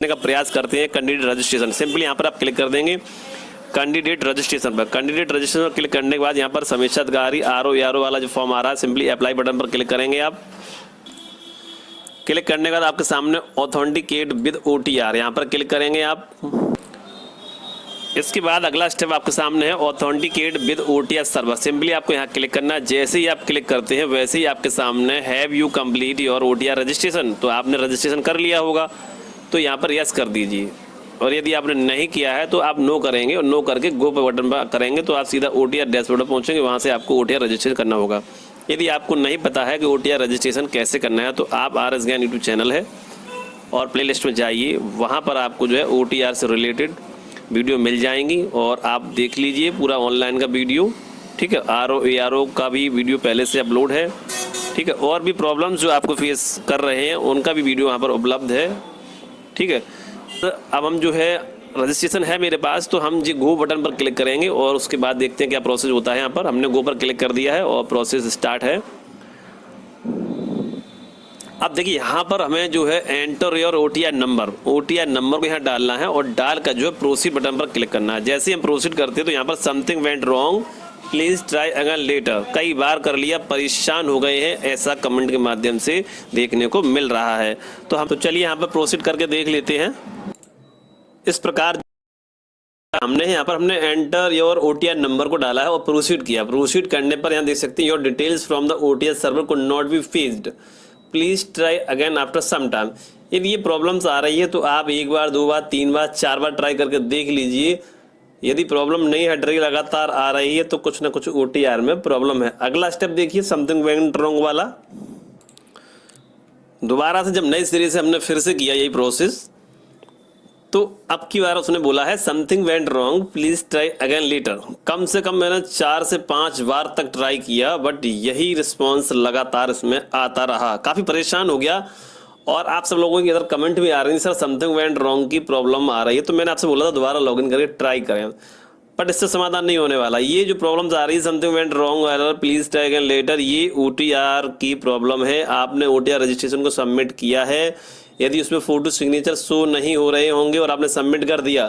का प्रयास करते हैं कैंडिडेट रजिस्ट्रेशन। सिंपली यहाँ पर आप क्लिक कर देंगे कैंडिडेट रजिस्ट्रेशन पर। कैंडिडेट रजिस्ट्रेशन पर क्लिक करने के बाद यहाँ पर समीक्षा अधिकारी आरओ वाला जो फॉर्म आ रहा है, सिंपली अप्लाई बटन पर क्लिक करेंगे आप। क्लिक करने के बाद आपके सामने ऑथेंटिकेट विद OTR यहाँ पर क्लिक करेंगे आप। इसके बाद अगला स्टेप आपके सामने है authenticate with OTR server. Simply आपको यहाँ क्लिक करना है। जैसे ही आप क्लिक करते हैं वैसे ही आपके सामने have you complete your OTR registration, तो आपने रजिस्ट्रेशन कर लिया होगा तो यहाँ पर यस कर दीजिए, और यदि आपने नहीं किया है तो आप नो करेंगे और नो करके गो पे बटन पर करेंगे तो आप सीधा OTR डैशबोर्ड पर पहुँचेंगे। वहाँ से आपको OTR रजिस्ट्रेशन करना होगा। यदि आपको नहीं पता है कि OTR रजिस्ट्रेशन कैसे करना है तो आप RS ज्ञान यूट्यूब चैनल है और प्लेलिस्ट में जाइए, वहाँ पर आपको जो है OTR से रिलेटेड वीडियो मिल जाएंगी और आप देख लीजिए पूरा ऑनलाइन का वीडियो। ठीक है, RO का भी वीडियो पहले से अपलोड है। ठीक है, और भी प्रॉब्लम्स जो आपको फेस कर रहे हैं उनका भी वीडियो वहाँ पर उपलब्ध है। ठीक है, तो अब हम जो है रजिस्ट्रेशन है मेरे पास, तो हम जी गो बटन पर क्लिक करेंगे और उसके बाद देखते हैं क्या प्रोसेस होता है। यहाँ पर हमने गो पर क्लिक कर दिया है और प्रोसेस स्टार्ट है। अब देखिए यहाँ पर हमें जो है एंटर योर OTR नंबर को यहाँ डालना है और डाल कर जो है प्रोसीड बटन पर क्लिक करना है। जैसे हम प्रोसीड करते हैं तो यहाँ पर something went wrong please try again letter, कई बार कर लिया परेशान हो गए हैं, ऐसा कमेंट के माध्यम से देखने को मिल रहा है। तो चलिए यहाँ पर प्रोसीड करके देख लेते हैं। इस प्रकार हमने एंटर योर OTR नंबर को डाला है और प्रोसीड किया। प्रोसीड करने पर यहाँ देख सकते हैं your details from the OTR server could not be fetched, please try again after some time. यदि ये प्रॉब्लम्स आ रही है तो आप एक बार, दो बार, तीन बार, चार बार ट्राई करके देख लीजिए। यदि प्रॉब्लम नहीं हट रही, लगातार आ रही है तो कुछ ना कुछ OTR में प्रॉब्लम है। अगला स्टेप देखिए समथिंग वेंट रॉन्ग वाला। दोबारा से जब नए सिरे से हमने फिर से किया यही प्रोसेस, तो अब की बार उसने बोला है something went wrong please try again later. कम से कम मैंने 4 से 5 बार तक ट्राई किया बट यही रिस्पॉन्स लगातार इसमें आता रहा। काफ़ी परेशान हो गया और आप सब लोगों की इधर कमेंट भी आ रही है सर समथिंग वेंट रॉन्ग की प्रॉब्लम आ रही है, तो मैंने आपसे बोला था दोबारा लॉगिन करके ट्राई करें, बट इससे समाधान नहीं होने वाला। ये जो प्रॉब्लम्स आ रही है something went wrong error please try again letter, ये OTR की प्रॉब्लम है। आपने OTR रजिस्ट्रेशन को सबमिट किया है, यदि उसमें फोटो सिग्नेचर शो नहीं हो रहे होंगे और आपने सबमिट कर दिया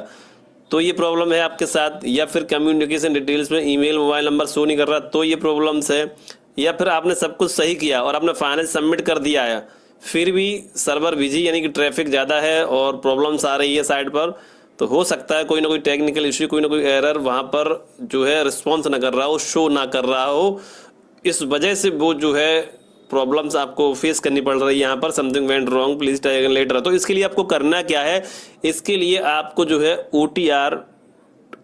तो ये प्रॉब्लम है आपके साथ, या फिर कम्युनिकेशन डिटेल्स में ईमेल मोबाइल नंबर शो नहीं कर रहा तो ये प्रॉब्लम्स है, या फिर आपने सब कुछ सही किया और आपने फाइनल सबमिट कर दिया है फिर भी सर्वर बिजी यानी कि ट्रैफिक ज़्यादा है और प्रॉब्लम्स आ रही है साइड पर, तो हो सकता है कोई ना कोई टेक्निकल इश्यू, कोई ना कोई एरर वहाँ पर जो है रिस्पॉन्स ना कर रहा हो, शो ना कर रहा हो, इस वजह से वो जो है प्रॉब्लम्स आपको फेस करनी पड़ रही है। यहाँ पर something went wrong please try again letter. तो इसके लिए आपको करना क्या है, इसके लिए आपको जो है OTR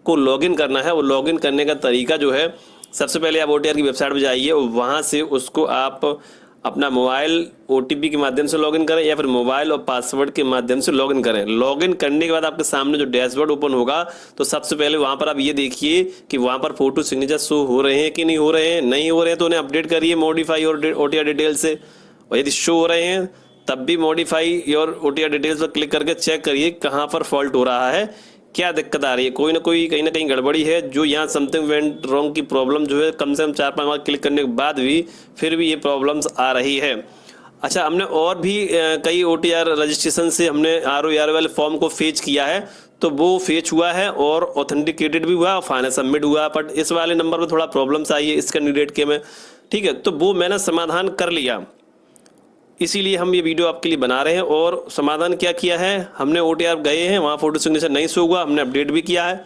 को लॉगिन करना है। वो लॉगिन करने का तरीका जो है, सबसे पहले आप OTR की वेबसाइट पर जाइए और वहाँ से उसको आप अपना मोबाइल OTP के माध्यम से लॉगिन करें या फिर मोबाइल और पासवर्ड के माध्यम से लॉगिन करें। लॉगिन करने के बाद आपके सामने जो डैशबोर्ड ओपन होगा तो सबसे पहले वहाँ पर आप ये देखिए कि वहाँ पर फोटो सिग्नेचर शो हो रहे हैं कि नहीं हो रहे हैं। नहीं हो रहे हैं तो उन्हें अपडेट करिए मॉडिफाई और OTR डिटेल से, और यदि शो हो रहे हैं तब भी मॉडिफाई और OTR डिटेल्स पर क्लिक करके चेक करिए कहाँ पर फॉल्ट हो रहा है, क्या दिक्कत आ रही है। कोई ना कोई कहीं ना कहीं गड़बड़ी है जो यहाँ समथिंग वेंट रॉन्ग की प्रॉब्लम जो है कम से कम 4-5 बार क्लिक करने के बाद भी फिर भी ये प्रॉब्लम्स आ रही है। अच्छा, हमने और भी कई OTR रजिस्ट्रेशन से हमने RO वाले फॉर्म को फेच किया है, तो वो फेच हुआ है और ऑथेंटिकेटेड भी हुआ और फाइनल सबमिट हुआ, बट इस वाले नंबर पर थोड़ा प्रॉब्लम्स आई है इस कैंडिडेट के में। ठीक है, तो वो मैंने समाधान कर लिया, इसीलिए हम ये वीडियो आपके लिए बना रहे हैं। और समाधान क्या किया है, हमने OTR गए हैं, वहाँ फोटो सिग्नेचर नहीं शो हुआ, हमने अपडेट भी किया है।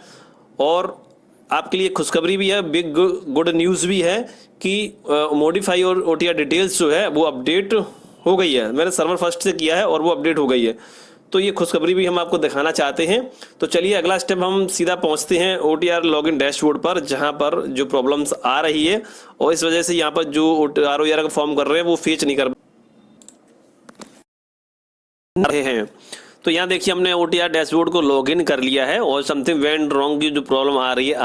और आपके लिए खुशखबरी भी है, बिग गुड न्यूज़ भी है कि मॉडिफाई और OTR डिटेल्स जो है वो अपडेट हो गई है। मैंने सर्वर फर्स्ट से किया है और वो अपडेट हो गई है, तो ये खुशखबरी भी हम आपको दिखाना चाहते हैं। तो चलिए अगला स्टेप हम सीधा पहुंचते हैं OTR लॉगिन डैशबोर्ड पर, जहां पर जो प्रॉब्लम्स आ रही है और इस वजह से यहाँ पर जो RO का फॉर्म कर रहे हैं वो फेच नहीं कर रहे हैं। तो यहाँ देखिए हमने OTR डैशबोर्ड को लॉगिन कर लिया है और समथिंग वेंट रॉन्ग की जो प्रॉब्लम आ रही है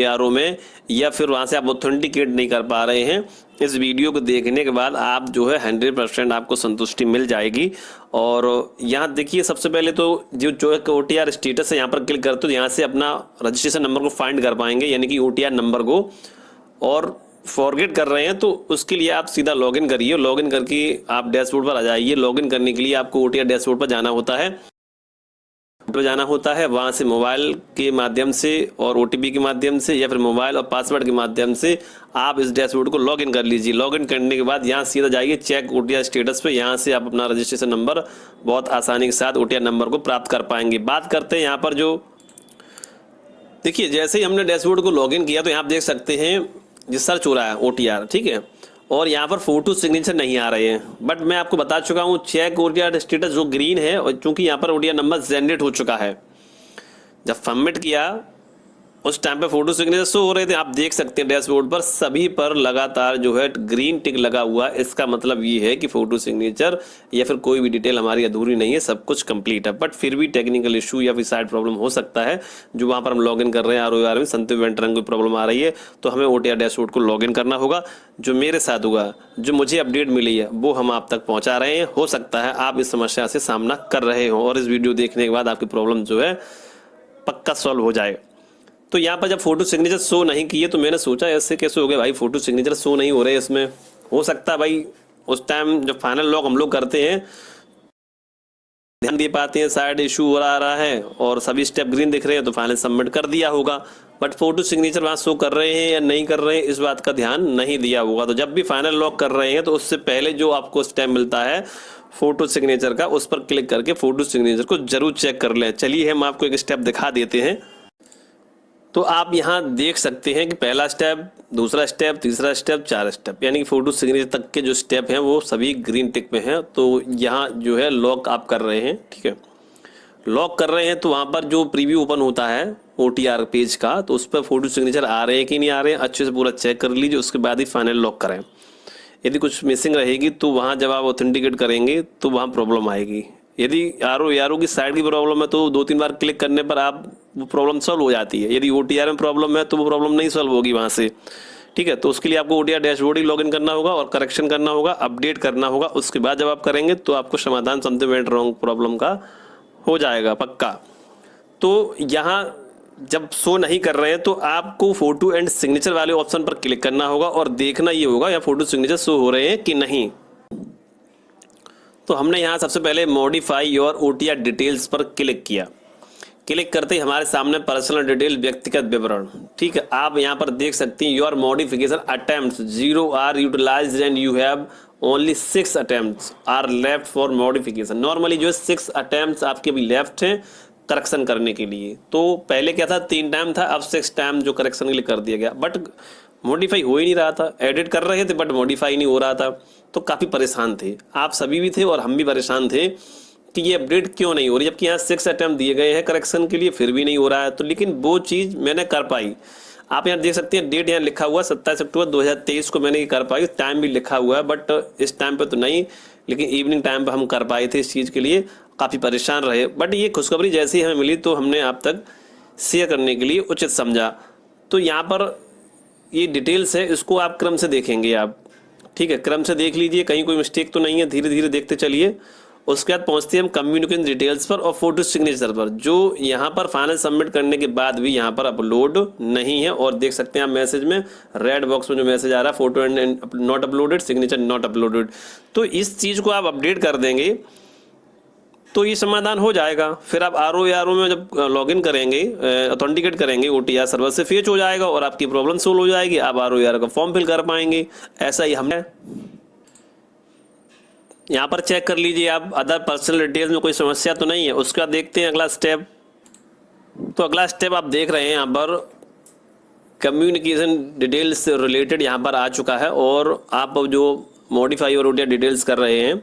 RO में, या फिर वहाँ से आप ऑथेंटिकेट नहीं कर पा रहे हैं, इस वीडियो को देखने के बाद आप जो है 100% आपको संतुष्टि मिल जाएगी। और यहाँ देखिए सबसे पहले तो जो है OTR स्टेटस है यहाँ पर क्लिक करते हो, यहाँ से अपना रजिस्ट्रेशन नंबर को फाइंड कर पाएंगे यानी कि OTR नंबर को। और फॉरगेट कर रहे हैं तो उसके लिए आप सीधा लॉगिन करिए, लॉगिन करके आप डैशबोर्ड पर आ जाइए। लॉगिन करने के लिए आपको OTR डैशबोर्ड पर जाना होता है। पर जाना होता है, वहाँ से मोबाइल के माध्यम से और OTP के माध्यम से या फिर मोबाइल और पासवर्ड के माध्यम से आप इस डैशबोर्ड को लॉगिन कर लीजिए। लॉगिन करने के बाद यहाँ सीधा जाइए चेक OTR स्टेटस पे, यहाँ से आप अपना रजिस्ट्रेशन नंबर बहुत आसानी के साथ OTR नंबर को प्राप्त कर पाएंगे। बात करते हैं यहाँ पर जो देखिए, जैसे ही हमने डैशबोर्ड को लॉगिन किया तो यहाँ आप देख सकते हैं जो सर्च हो रहा है OTR, ठीक है, और यहाँ पर फोटो सिग्नेचर नहीं आ रहे हैं। बट मैं आपको बता चुका हूँ चेक OTR स्टेटस जो ग्रीन है, और चूंकि यहाँ पर OTR नंबर जनरेट हो चुका है, जब सबमिट किया उस टाइम पे फोटो सिग्नेचर शो हो रहे थे। आप देख सकते हैं डैशबोर्ड पर सभी पर लगातार जो है ग्रीन टिक लगा हुआ है। इसका मतलब ये है कि फोटो सिग्नेचर या फिर कोई भी डिटेल हमारी अधूरी नहीं है, सब कुछ कंप्लीट है। बट फिर भी टेक्निकल इशू या फिर साइड प्रॉब्लम हो सकता है। जो वहाँ पर हम लॉगिन कर रहे हैं ROR में संतु इवेंट रंग की प्रॉब्लम आ रही है, तो हमें OTR डैशबोर्ड को लॉगिन करना होगा। जो मेरे साथ हुआ, जो मुझे अपडेट मिली है, वो हम आप तक पहुँचा रहे हैं। हो सकता है आप इस समस्या से सामना कर रहे हो और इस वीडियो देखने के बाद आपकी प्रॉब्लम जो है पक्का सॉल्व हो जाए। तो यहाँ पर जब फोटो सिग्नेचर शो नहीं किए तो मैंने सोचा ऐसे कैसे हो गया भाई, फोटो सिग्नेचर शो नहीं हो रहे इसमें। हो सकता है भाई उस टाइम जब फाइनल लॉक हम लोग करते हैं ध्यान दे पाते हैं, शायद इशू हो रहा है और सभी स्टेप ग्रीन दिख रहे हैं तो फाइनल सबमिट कर दिया होगा। बट फोटो सिग्नेचर वहाँ शो कर रहे हैं या नहीं कर रहे हैं, इस बात का ध्यान नहीं दिया होगा। तो जब भी फाइनल लॉक कर रहे हैं तो उससे पहले जो आपको स्टेप मिलता है फोटो सिग्नेचर का, उस पर क्लिक करके फोटो सिग्नेचर को जरूर चेक कर लें। चलिए हम आपको एक स्टेप दिखा देते हैं। तो आप यहाँ देख सकते हैं कि पहला स्टेप, दूसरा स्टेप, तीसरा स्टेप, 4 स्टेप, यानी कि फोटो सिग्नेचर तक के जो स्टेप हैं वो सभी ग्रीन टिक पे हैं। तो यहाँ जो है लॉक आप कर रहे हैं, ठीक है, लॉक कर रहे हैं तो वहाँ पर जो प्रीव्यू ओपन होता है OTR पेज का, तो उस पर फोटो सिग्नेचर आ रहे हैं कि नहीं आ रहे हैं अच्छे से पूरा चेक कर लीजिए, उसके बाद ही फाइनल लॉक करें। यदि कुछ मिसिंग रहेगी तो वहाँ जब आप ऑथेंटिकेट करेंगे तो वहाँ प्रॉब्लम आएगी। यदि ROR की साइड की प्रॉब्लम है तो 2-3 बार क्लिक करने पर आप वो प्रॉब्लम सॉल्व हो जाती है। यदि OTR में प्रॉब्लम है तो वो प्रॉब्लम नहीं सॉल्व होगी वहाँ से, ठीक है। तो उसके लिए आपको OTR डैशबोर्ड ही लॉगिन करना होगा और करेक्शन करना होगा, अपडेट करना होगा। उसके बाद जब आप करेंगे तो आपको समाधान समथिंग वेंट रॉन्ग प्रॉब्लम का हो जाएगा पक्का। तो यहाँ जब शो नहीं कर रहे हैं तो आपको फोटो एंड सिग्नेचर वाले ऑप्शन पर क्लिक करना होगा और देखना ये होगा या फोटो सिग्नेचर शो हो रहे हैं कि नहीं। तो हमने यहाँ सबसे पहले मॉडिफाई योर OTR डिटेल्स पर क्लिक किया। क्लिक करते ही हमारे सामने पर्सनल डिटेल, व्यक्तिगत विवरण, ठीक है, आप यहाँ पर देख सकते हैं your modification attempts 0 are utilized and you have only 6 attempts are left for modification. Normally जो है 6 अटेम्प्ट्स आपके अभी लेफ्ट हैं करेक्शन करने के लिए। तो पहले क्या था, 3 टाइम था, अब 6 टाइम जो करेक्शन के लिए कर दिया गया। बट मॉडिफाई हो ही नहीं रहा था, एडिट कर रहे थे बट मॉडिफाई नहीं हो रहा था। तो काफ़ी परेशान थे, आप सभी भी थे और हम भी परेशान थे कि ये अपडेट क्यों नहीं हो रही, जबकि यहाँ 6 अटैम्प्ट दिए गए हैं करेक्शन के लिए, फिर भी नहीं हो रहा है। तो लेकिन वो चीज़ मैंने कर पाई। आप यहाँ देख सकते हैं डेट यहाँ लिखा हुआ 27 अक्टूबर 2023 को मैंने ये कर पाई, टाइम भी लिखा हुआ है, बट इस टाइम पे तो नहीं, लेकिन इवनिंग टाइम पे हम कर पाए थे। इस चीज़ के लिए काफ़ी परेशान रहे, बट ये खुशखबरी जैसे ही हमें मिली तो हमने आप तक शेयर करने के लिए उचित समझा। तो यहाँ पर ये डिटेल्स है, इसको आप क्रम से देखेंगे आप, ठीक है, क्रम से देख लीजिए, कहीं कोई मिस्टेक तो नहीं है, धीरे धीरे देखते चलिए। उसके बाद पहुंचते हैं हम कम्युनिकेशन डिटेल्स पर और फोटो सिग्नेचर पर, जो यहाँ पर फाइनल सबमिट करने के बाद भी यहाँ पर अपलोड नहीं है। और देख सकते हैं आप मैसेज में रेड बॉक्स में जो मैसेज आ रहा है, photo and not uploaded, signature not uploaded. तो इस चीज़ को आप अपडेट कर देंगे तो ये समाधान हो जाएगा। फिर आप ROR में जब लॉगिन करेंगे, ऑथेंटिकेट करेंगे OTR सर्वर से, फेच हो जाएगा और आपकी प्रॉब्लम सोल्व हो जाएगी, आप ROR का फॉर्म फिल कर पाएंगे। ऐसा ही हमने यहाँ पर चेक कर लीजिए आप, अदर पर्सनल डिटेल्स में कोई समस्या तो नहीं है। उसका देखते हैं अगला स्टेप। तो अगला स्टेप आप देख रहे हैं यहाँ पर कम्युनिकेशन डिटेल्स से रिलेटेड यहाँ पर आ चुका है और आप जो मॉडिफाई और OTR डिटेल्स कर रहे हैं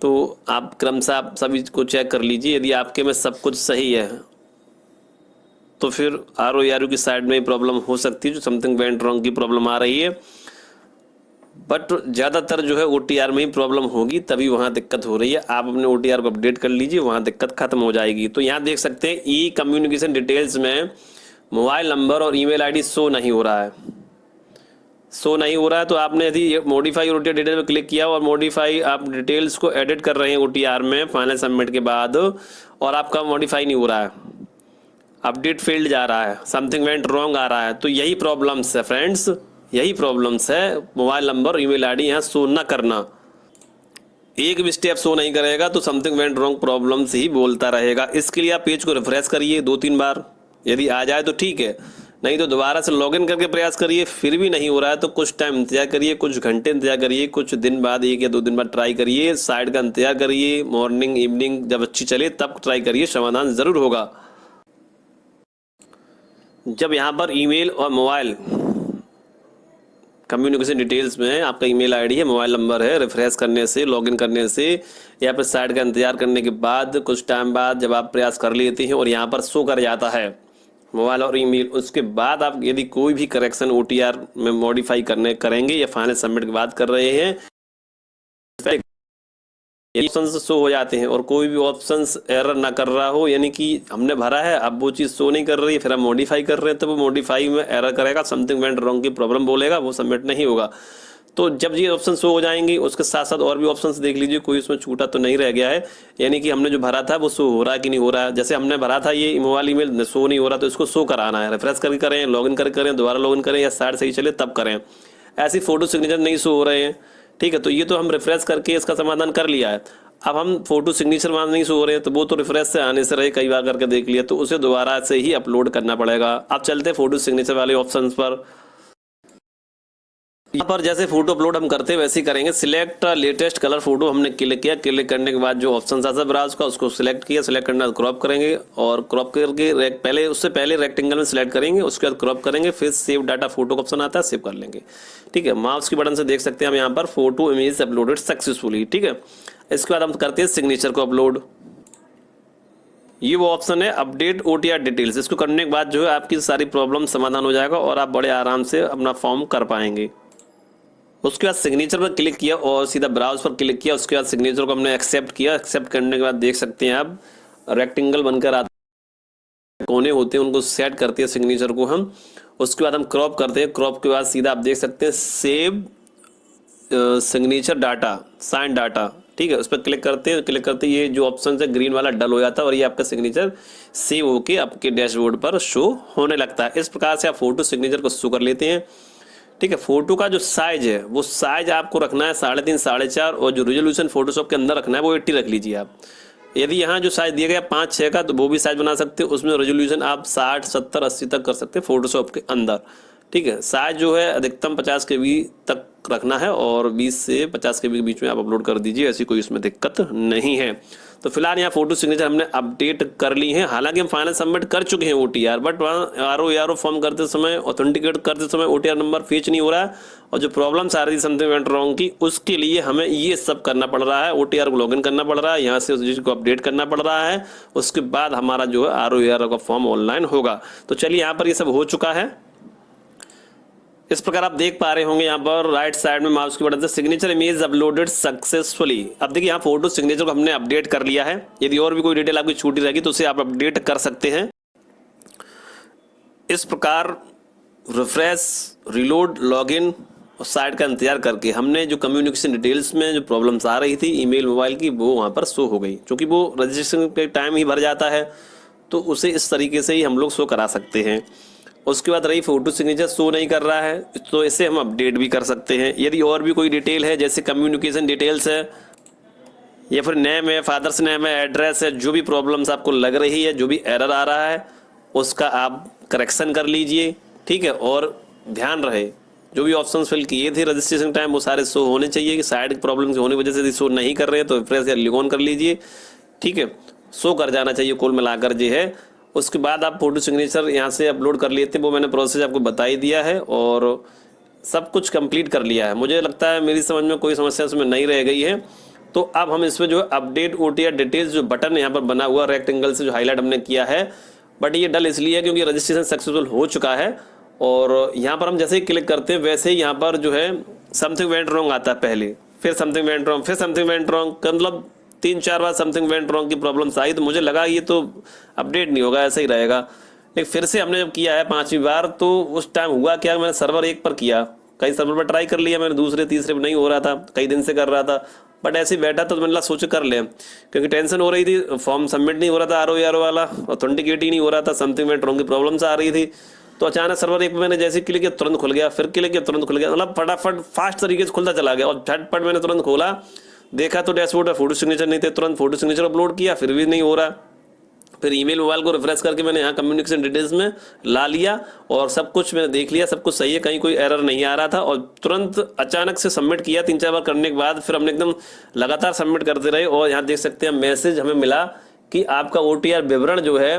तो आप क्रमशः आप सभी को चेक कर लीजिए। यदि आपके में सब कुछ सही है तो फिर ROR की साइड में प्रॉब्लम हो सकती है, जो समथिंग वेंट रॉन्ग की प्रॉब्लम आ रही है। बट ज़्यादातर जो है OTR में ही प्रॉब्लम होगी, तभी वहाँ दिक्कत हो रही है। आप अपने OTR को अपडेट कर लीजिए, वहाँ दिक्कत खत्म हो जाएगी। तो यहाँ देख सकते हैं ई कम्युनिकेशन डिटेल्स में मोबाइल नंबर और ईमेल आईडी शो नहीं हो रहा है, शो नहीं हो रहा है। तो आपने यदि मॉडिफाई OTR डिटेल पर क्लिक किया और मॉडिफाई आप डिटेल्स को एडिट कर रहे हैं OTR में फाइनल सबमिट के बाद और आपका मॉडिफाई नहीं हो रहा है, अपडेट फेल्ड जा रहा है, समथिंग वेंट रॉन्ग आ रहा है, तो यही प्रॉब्लम्स है फ्रेंड्स, यही प्रॉब्लम्स है। मोबाइल नंबर ईमेल आईडी यहाँ शो न करना। एक भी स्टेप शो नहीं करेगा तो समथिंग वेंट रॉन्ग प्रॉब्लम से ही बोलता रहेगा। इसके लिए आप पेज को रिफ्रेश करिए 2-3 बार, यदि आ जाए तो ठीक है, नहीं तो दोबारा से लॉगिन करके प्रयास करिए। फिर भी नहीं हो रहा है तो कुछ टाइम इंतजार करिए, कुछ घंटे इंतजार करिए, कुछ दिन बाद 1 या 2 दिन बाद ट्राई करिए, साइट का इंतजार करिए, मॉर्निंग इवनिंग जब अच्छी चले तब ट्राई करिए, समाधान जरूर होगा। जब यहाँ पर ईमेल और मोबाइल कम्युनिकेशन डिटेल्स में आपका ईमेल आईडी है, मोबाइल नंबर है, रिफ्रेश करने से, लॉगिन करने से या फिर साइट का इंतजार करने के बाद कुछ टाइम बाद जब आप प्रयास कर लेते हैं और यहाँ पर शो कर जाता है मोबाइल और ईमेल, उसके बाद आप यदि कोई भी करेक्शन ओटीआर में मॉडिफाई करेंगे या फाइनल सबमिट की बात कर रहे हैं, ऑप्शंस शो हो जाते हैं और कोई भी ऑप्शंस एरर ना कर रहा हो, यानी कि हमने भरा है अब वो चीज़ शो नहीं कर रही है, फिर हम मॉडिफाई कर रहे हैं तो वो मॉडिफाई में एरर करेगा, समथिंग वेंट रॉन्ग की प्रॉब्लम बोलेगा, वो सबमिट नहीं होगा। तो जब ये ऑप्शन शो हो जाएंगे उसके साथ साथ और भी ऑप्शंस देख लीजिए, कोई उसमें छूटा तो नहीं रह गया है, यानी कि हमने जो भरा था वो शो हो रहा है कि नहीं हो रहा है। जैसे हमने भरा था ये मोबाइल ईमेल शो नहीं हो रहा तो इसको शो कराना है, रिफ्रेश करके करें, लॉगिन करके करें, दोबारा लॉगिन करें या साइट सही चले तब करें। ऐसी फोटो सिग्नेचर नहीं शो हो रहे हैं, ठीक है, तो ये तो हम रिफ्रेश करके इसका समाधान कर लिया है। अब हम फोटो सिग्नेचर वहाँ नहीं शो हो रहे हैं तो वो तो रिफ्रेश से आने से रहे, कई बार करके देख लिया, तो उसे दोबारा से ही अपलोड करना पड़ेगा। अब चलते हैं फोटो सिग्नेचर वाले ऑप्शंस पर। यहाँ पर जैसे फोटो अपलोड हम करते हैं वैसे ही करेंगे। सिलेक्ट लेटेस्ट कलर फोटो हमने क्लिक किया, क्लिक करने के बाद जो ऑप्शन आता है ब्राउज का उसको सिलेक्ट किया, सिलेक्ट करना क्रॉप करेंगे और क्रॉप करके पहले उससे पहले रेक्टेंगल में सिलेक्ट करेंगे, उसके बाद क्रॉप करेंगे, फिर सेव डाटा फोटो का ऑप्शन आता है, सेव कर लेंगे, ठीक है। माउस की बटन से देख सकते हैं हम यहाँ पर फोटो इमेज अपलोडेड सक्सेसफुली, ठीक है। इसके बाद हम करते हैं सिग्नेचर को अपलोड। ये वो ऑप्शन है अपडेट ओटीआर डिटेल्स, इसको करने के बाद जो है आपकी सारी प्रॉब्लम समाधान हो जाएगा और आप बड़े आराम से अपना फॉर्म कर पाएंगे। उसके बाद सिग्नेचर पर क्लिक किया और सीधा ब्राउज पर क्लिक किया, उसके बाद सिग्नेचर को हमने एक्सेप्ट किया, एक्सेप्ट करने के बाद देख सकते हैं आप रेक्टेंगल बनकर आता है, कोने होते हैं उनको सेट करते हैं सिग्नेचर को हम। उसके बाद हम क्रॉप करते हैं, क्रॉप के बाद सीधा आप देख सकते हैं save signature data, sign data, ठीक है, उस पर क्लिक करते हैं, क्लिक करते ये जो ऑप्शन है ग्रीन वाला डल हो जाता है और ये आपका सिग्नेचर सेव होके आपके डैशबोर्ड पर शो होने लगता है। इस प्रकार से आप फोटो सिग्नेचर को शो कर लेते हैं, ठीक है। फोटो का जो साइज है वो साइज आपको रखना है 3.5 4.5 और जो रेजोल्यूशन फोटोशॉप के अंदर रखना है वो 80 रख लीजिए आप। यदि यहाँ जो साइज दिया गया 5-6 का तो वो भी साइज बना सकते हो, उसमें रेजोल्यूशन आप 60 70 80 तक कर सकते हैं फोटोशॉप के अंदर, ठीक है। साइज जो है अधिकतम 50 KB तक रखना है और 20 से 50 KB के बीच में आप अपलोड कर दीजिए, ऐसी कोई उसमें दिक्कत नहीं है। तो फिलहाल यहाँ फोटो सिग्नेचर हमने अपडेट कर ली है, हालांकि हम फाइनल सबमिट कर चुके हैं ओटीआर, बट वहाँ आरओ फॉर्म करते समय, ऑथेंटिकेट करते समय ओटीआर नंबर फेच नहीं हो रहा है और जो प्रॉब्लम्स आ रही थी समथिंग वेंट रॉन्ग की, उसके लिए हमें ये सब करना पड़ रहा है, ओटीआर को लॉगिन करना पड़ रहा है, यहाँ से उस चीज़ को अपडेट करना पड़ रहा है, उसके बाद हमारा जो है आरओ का फॉर्म ऑनलाइन होगा। तो चलिए यहाँ पर ये सब हो चुका है। इस प्रकार आप देख पा रहे होंगे यहाँ पर राइट साइड में माउस की बटन से सिग्नेचर इमेज अपलोडेड सक्सेसफुली। अब देखिए यहाँ फोटो सिग्नेचर को हमने अपडेट कर लिया है, यदि और भी कोई डिटेल आपकी छूटी रहेगी तो उसे आप अपडेट कर सकते हैं। इस प्रकार रिफ्रेश, रिलोड, लॉगिन और साइट का इंतजार करके हमने जो कम्युनिकेशन डिटेल्स में जो प्रॉब्लम्स आ रही थी ईमेल मोबाइल की वो वहाँ पर शो हो गई, क्योंकि वो रजिस्ट्रेशन के टाइम ही भर जाता है तो उसे इस तरीके से ही हम लोग शो करा सकते हैं। उसके बाद रही फोटो सिग्नेचर शो नहीं कर रहा है तो इसे हम अपडेट भी कर सकते हैं। यदि और भी कोई डिटेल है जैसे कम्युनिकेशन डिटेल्स है या फिर नेम है, फादर्स नेम है, एड्रेस है, जो भी प्रॉब्लम्स आपको लग रही है, जो भी एरर आ रहा है उसका आप करेक्शन कर लीजिए, ठीक है। और ध्यान रहे जो भी ऑप्शंस फिल किए थे रजिस्ट्रेशन टाइम वो सारे शो होने चाहिए, कि साइड प्रॉब्लम होने की वजह से यदि शो नहीं कर रहे हैं तो रिफ्रेश या लॉग ऑन कर लीजिए, ठीक है, शो कर जाना चाहिए कुल मिलाकर जो है। उसके बाद आप फोटो सिग्नेचर यहाँ से अपलोड कर लेते हैं, वो मैंने प्रोसेस आपको बता ही दिया है और सब कुछ कंप्लीट कर लिया है। मुझे लगता है मेरी समझ में कोई समस्या उसमें नहीं रह गई है। तो अब हम इसमें जो अपडेट ओटीआर डिटेल्स जो बटन यहाँ पर बना हुआ रेक्टेंगल से जो हाईलाइट हमने किया है, बट ये डल इसलिए है क्योंकि रजिस्ट्रेशन सक्सेसफुल हो चुका है और यहाँ पर हम जैसे ही क्लिक करते हैं वैसे ही यहाँ पर जो है समथिंग वेंट रॉन्ग आता है पहले, फिर समथिंग वेंट रॉन्ग, फिर समथिंग वेंट रॉन्ग, मतलब 3-4 बार समथिंग वेंट रॉन्ग की प्रॉब्लम्स आई तो मुझे लगा ये तो अपडेट नहीं होगा, ऐसा ही रहेगा। लेकिन फिर से हमने जब किया है 5वीं बार तो उस टाइम हुआ क्या, मैंने सर्वर 1 पर किया, कई सर्वर पर ट्राई कर लिया मैंने, दूसरे तीसरे पर नहीं हो रहा था, कई दिन से कर रहा था, बट ऐसे ही बैठा तो मैंने सोच कर ले, क्योंकि टेंशन हो रही थी, फॉर्म सबमिट नहीं हो रहा था आरओ वाला, ऑथेंटिकेट ही नहीं हो रहा था, समथिंग वेंट रॉन्ग की प्रॉब्लम्स आ रही थी। तो अचानक सर्वर 1 पर मैंने जैसे क्लिक किया तुरंत खुल गया, फिर क्लिक किया तुरंत खुल गया, मतलब फटाफट फास्ट तरीके से खुलता चला गया और झटपट मैंने तुरंत खोला देखा तो डैशबोर्ड में फोटो सिग्नेचर नहीं थे, तुरंत फोटो सिग्नेचर अपलोड किया, फिर भी नहीं हो रहा। फिर ईमेल मोबाइल को रिफ्रेश करके मैंने यहाँ कम्युनिकेशन डिटेल्स में ला लिया और सब कुछ मैंने देख लिया, सब कुछ सही है, कहीं कोई एरर नहीं आ रहा था। और तुरंत अचानक से सबमिट किया 3-4 बार करने के बाद, फिर हमने एकदम लगातार सबमिट करते रहे। और यहाँ देख सकते हैं मैसेज हमें मिला कि आपका OTR विवरण जो है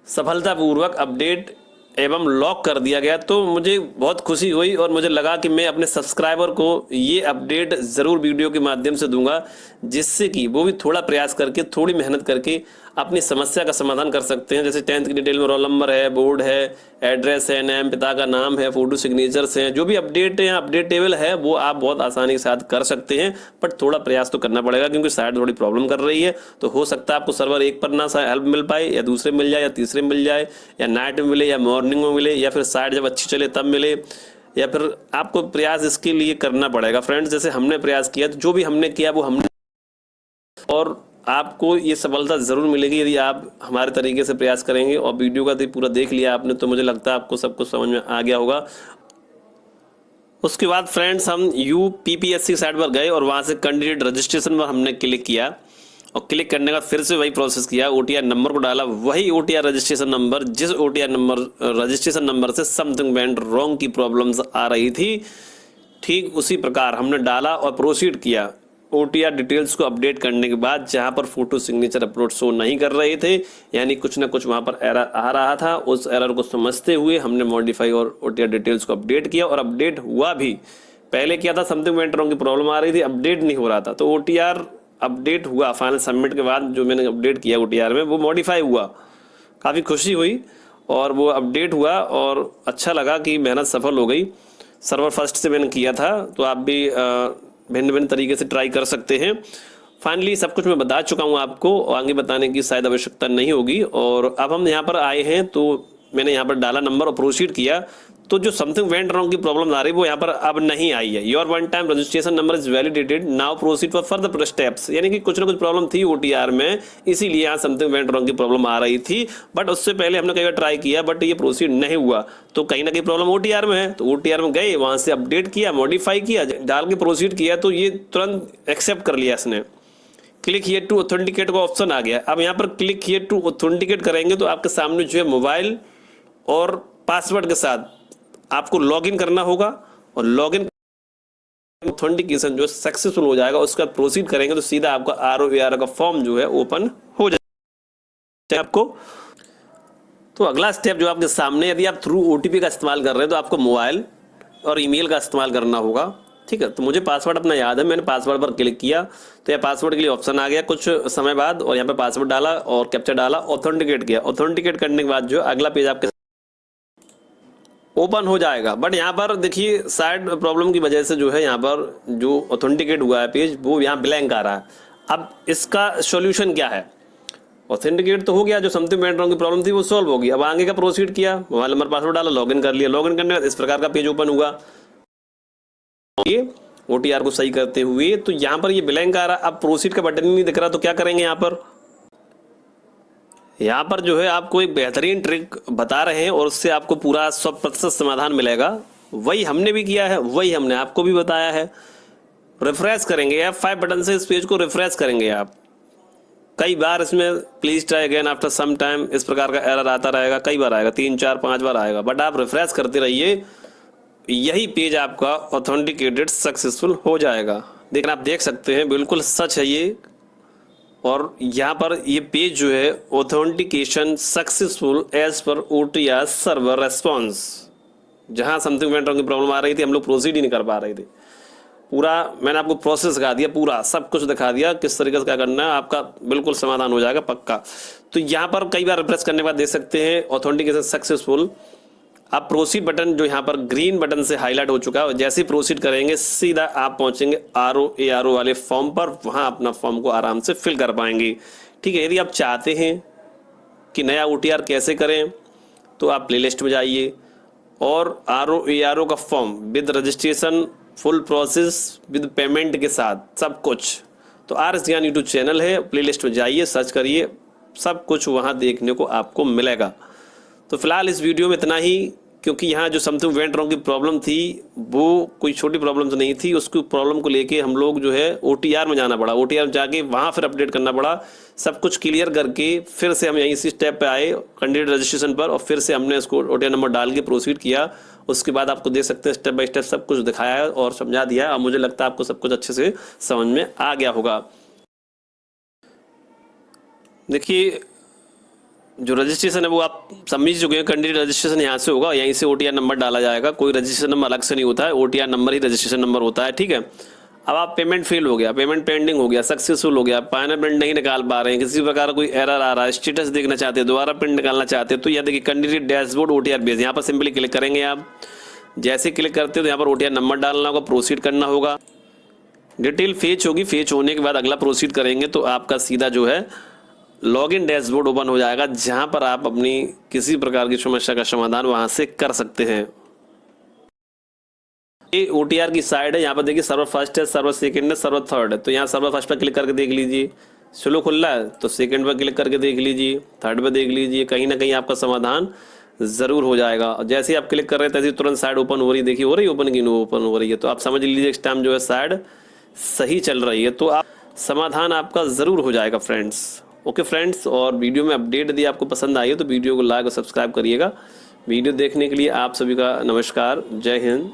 सफलतापूर्वक अपडेट एवं लॉक कर दिया गया। तो मुझे बहुत खुशी हुई और मुझे लगा कि मैं अपने सब्सक्राइबर को ये अपडेट ज़रूर वीडियो के माध्यम से दूंगा, जिससे कि वो भी थोड़ा प्रयास करके, थोड़ी मेहनत करके अपनी समस्या का समाधान कर सकते हैं। जैसे 10th की डिटेल में रोल नंबर है, बोर्ड है, एड्रेस है, नेम, पिता का नाम है, फोटो सिग्नेचर्स हैं, जो भी अपडेट है, अपडेटेबल है, वो आप बहुत आसानी के साथ कर सकते हैं। बट थोड़ा प्रयास तो करना पड़ेगा, क्योंकि साइट थोड़ी प्रॉब्लम कर रही है। तो हो सकता है आपको सर्वर एक पर ना हेल्प मिल पाए, या दूसरे मिल जाए, या तीसरे मिल जाए, या नाइट में मिले, या मॉर्निंग में मिले, या फिर साइट जब अच्छी चले तब मिले, या फिर आपको प्रयास इसके लिए करना पड़ेगा फ्रेंड्स। जैसे हमने प्रयास किया, तो जो भी हमने किया वो हमने, और आपको ये सफलता ज़रूर मिलेगी यदि आप हमारे तरीके से प्रयास करेंगे। और वीडियो का तो पूरा देख लिया आपने, तो मुझे लगता है आपको सब कुछ समझ में आ गया होगा। उसके बाद फ्रेंड्स हम UPPSC साइट पर गए और वहाँ से कैंडिडेट रजिस्ट्रेशन पर हमने क्लिक किया। और क्लिक करने का फिर से वही प्रोसेस किया, OTR नंबर को डाला, वही OTR रजिस्ट्रेशन नंबर, जिस OTR नंबर रजिस्ट्रेशन नंबर से समथिंग वेंट रॉन्ग की प्रॉब्लम्स आ रही थी, ठीक उसी प्रकार हमने डाला और प्रोसीड किया। OTR डिटेल्स को अपडेट करने के बाद जहां पर फोटो सिग्नेचर अपलोड शो नहीं कर रहे थे, यानी कुछ ना कुछ वहां पर एरर आ रहा था, उस एरर को समझते हुए हमने मॉडिफाई और OTR डिटेल्स को अपडेट किया। और अपडेट हुआ भी, पहले क्या था, समथिंग वेंट रॉन्ग की प्रॉब्लम आ रही थी, अपडेट नहीं हो रहा था। तो OTR अपडेट हुआ, फाइनल सबमिट के बाद जो मैंने अपडेट किया OTR में, वो मॉडिफाई हुआ। काफ़ी खुशी हुई और वो अपडेट हुआ और अच्छा लगा कि मेहनत सफल हो गई। सर्वर फर्स्ट से मैंने किया था, तो आप भी भिन्न भिन्न तरीके से ट्राई कर सकते हैं। फाइनली सब कुछ मैं बता चुका हूँ आपको, आगे बताने की शायद आवश्यकता नहीं होगी। और अब हम यहाँ पर आए हैं, तो मैंने यहाँ पर डाला नंबर और प्रोसीड किया। तो जो समथिंग वेंट रॉन्ग की प्रॉब्लम आ रही है वो यहाँ पर अब नहीं आई है। Your one time registration number is validated, now proceed for further steps. यानी कि कुछ ना कुछ प्रॉब्लम थी OTR में, इसीलिए यहाँ समथिंग वेंट रॉन्ग की प्रॉब्लम आ रही थी। बट उससे पहले हमने कई बार ट्राई किया, बट ये प्रोसीड नहीं हुआ। तो कहीं ना कहीं प्रॉब्लम OTR में है। तो OTR में गए, वहाँ से अपडेट किया, मॉडिफाई किया, डाल के प्रोसीड किया, तो ये तुरंत एक्सेप्ट कर लिया इसने। क्लिक हियर टू ऑथेंटिकेट का ऑप्शन आ गया। अब यहाँ पर क्लिक हियर टू ऑथेंटिकेट करेंगे तो आपके सामने जो है मोबाइल और पासवर्ड के साथ आपको लॉगिन करना होगा। और लॉगिन ऑथेंटिकेशन जो सक्सेसफुल हो जाएगा, उसका प्रोसीड करेंगे तो सीधा आपका ROAR का फॉर्म जो है ओपन हो जाएगा आपको। तो अगला स्टेप जो आपके सामने, यदि आप थ्रू OTP का इस्तेमाल कर रहे हैं तो आपको मोबाइल और ईमेल का इस्तेमाल करना होगा। ठीक है, तो मुझे पासवर्ड अपना याद है, मैंने पासवर्ड पर क्लिक किया तो यह पासवर्ड के लिए ऑप्शन आ गया कुछ समय बाद, और यहाँ पे पासवर्ड डाला और कैप्चा डाला, ऑथेंटिकेट किया। ऑथेंटिकेट करने के बाद जो अगला पेज आपके ओपन हो जाएगा। बट यहाँ पर देखिए साइड प्रॉब्लम की वजह से जो है यहाँ पर जो ऑथेंटिकेट हुआ है पेज, वो यहाँ ब्लैंक आ रहा है। अब इसका सॉल्यूशन क्या है? ऑथेंटिकेट तो हो गया, जो समथिंग वेंट रॉन्ग की प्रॉब्लम थी वो सॉल्व होगी। अब आगे का प्रोसीड किया, मोबाइल नंबर पासवर्ड डाला, लॉगिन कर लिया। लॉगिन करने के बाद इस प्रकार का पेज ओपन हुआ, ये OTR को सही करते हुए। तो यहाँ पर ये ब्लैंक आ रहा, अब प्रोसीड का बटन ही नहीं दिख रहा। तो क्या करेंगे यहाँ पर जो है आपको एक बेहतरीन ट्रिक बता रहे हैं और उससे आपको पूरा 100% समाधान मिलेगा। वही हमने भी किया है, वही हमने आपको भी बताया है। रिफ्रेश करेंगे F5 बटन से इस पेज को रिफ्रेश करेंगे आप। कई बार इसमें please try again after some time इस प्रकार का एरर आता रहेगा, कई बार आएगा, 3 4 5 बार आएगा। बट आप रिफ्रेश करते रहिए, यही पेज आपका ऑथेंटिकेटेड सक्सेसफुल हो जाएगा। लेकिन आप देख सकते हैं बिल्कुल सच है ये। और यहाँ पर ये पेज जो है authentication successful as per OTR server response, जहाँ समथिंग वेंट रॉन्ग की प्रॉब्लम आ रही थी, हम लोग प्रोसीड ही नहीं कर पा रहे थे। पूरा मैंने आपको प्रोसेस दिखा दिया, पूरा सब कुछ दिखा दिया किस तरीके से क्या करना है, आपका बिल्कुल समाधान हो जाएगा पक्का। तो यहाँ पर कई बार रिफ्रेश करने के बाद देख सकते हैं ऑथेंटिकेशन सक्सेसफुल। आप प्रोसीड बटन जो यहाँ पर ग्रीन बटन से हाईलाइट हो चुका है, और जैसे ही प्रोसीड करेंगे सीधा आप पहुंचेंगे ROAR वाले फॉर्म पर, वहां अपना फॉर्म को आराम से फिल कर पाएंगे। ठीक है, यदि आप चाहते हैं कि नया OTR कैसे करें तो आप प्लेलिस्ट में जाइए और ROAR का form with registration, full process, with payment के साथ सब कुछ, तो RS ज्ञान यूट्यूब चैनल है, प्लेलिस्ट में जाइए, सर्च करिए, सब कुछ वहाँ देखने को आपको मिलेगा। तो फिलहाल इस वीडियो में इतना ही। क्योंकि यहाँ जो समथिंग वेंट रॉन्ग की प्रॉब्लम थी वो कोई छोटी प्रॉब्लम तो नहीं थी, उसकी प्रॉब्लम को लेके हम लोग जो है OTR में जाना पड़ा, OTR में जाके वहाँ फिर अपडेट करना पड़ा। सब कुछ क्लियर करके फिर से हम यहीं इसी स्टेप पे आए कैंडिडेट रजिस्ट्रेशन पर, और फिर से हमने उसको OTR नंबर डाल के प्रोसीड किया। उसके बाद आपको देख सकते हैं स्टेप बाय स्टेप सब कुछ दिखाया है और समझा दिया है। अब मुझे लगता है आपको सब कुछ अच्छे से समझ में आ गया होगा। देखिए जो रजिस्ट्रेशन है वो आप समझ चुके हैं, कैंडिडेट रजिस्ट्रेशन यहाँ से होगा, यहीं से OTR नंबर डाला जाएगा, कोई रजिस्ट्रेशन नंबर अलग से नहीं होता है, OTR नंबर ही रजिस्ट्रेशन नंबर होता है, ठीक है। अब आप पेमेंट फेल हो गया, पेमेंट पेंडिंग हो गया, सक्सेसफुल हो गया, फाइनल प्रिंट नहीं निकाल पा रहे हैं, किसी प्रकार कोई एरर आ रहा है, स्टेटस देखना चाहते हैं, दोबारा प्रिंट निकालना चाहते हैं, तो यह देखिए कैंडिडेट डैशबोर्ड OTR बेस, यहाँ पर सिंपली क्लिक करेंगे आप। जैसे क्लिक करते हो तो यहाँ पर OTR नंबर डालना होगा, प्रोसीड करना होगा, डिटेल फेच होगी, फेच होने के बाद अगला प्रोसीड करेंगे तो आपका सीधा जो है लॉगिन डैशबोर्ड ओपन हो जाएगा, जहां पर आप अपनी किसी प्रकार की समस्या का समाधान वहां से कर सकते हैं। ये OTR की साइड है, यहाँ पर देखिए सर्वर फर्स्ट है, सर्वर सेकंड है, सर्वर थर्ड है। तो यहाँ सर्वर फर्स्ट पर क्लिक करके देख लीजिए, स्लो खुल रहा है तो सेकंड पर क्लिक करके देख लीजिए, थर्ड पर देख लीजिए, कहीं ना कहीं आपका समाधान जरूर हो जाएगा। और जैसे ही आप क्लिक कर रहे हैं तैसे तुरंत साइड ओपन हो रही है, देखिए हो रही है ओपन की नो ओपन हो रही है, तो आप समझ लीजिए इस टाइम जो है साइड सही चल रही है, तो आप समाधान आपका ज़रूर हो जाएगा फ्रेंड्स। ओके फ्रेंड्स, और वीडियो में अपडेट यदि आपको पसंद आई है तो वीडियो को लाइक और सब्सक्राइब करिएगा। वीडियो देखने के लिए आप सभी का नमस्कार, जय हिंद।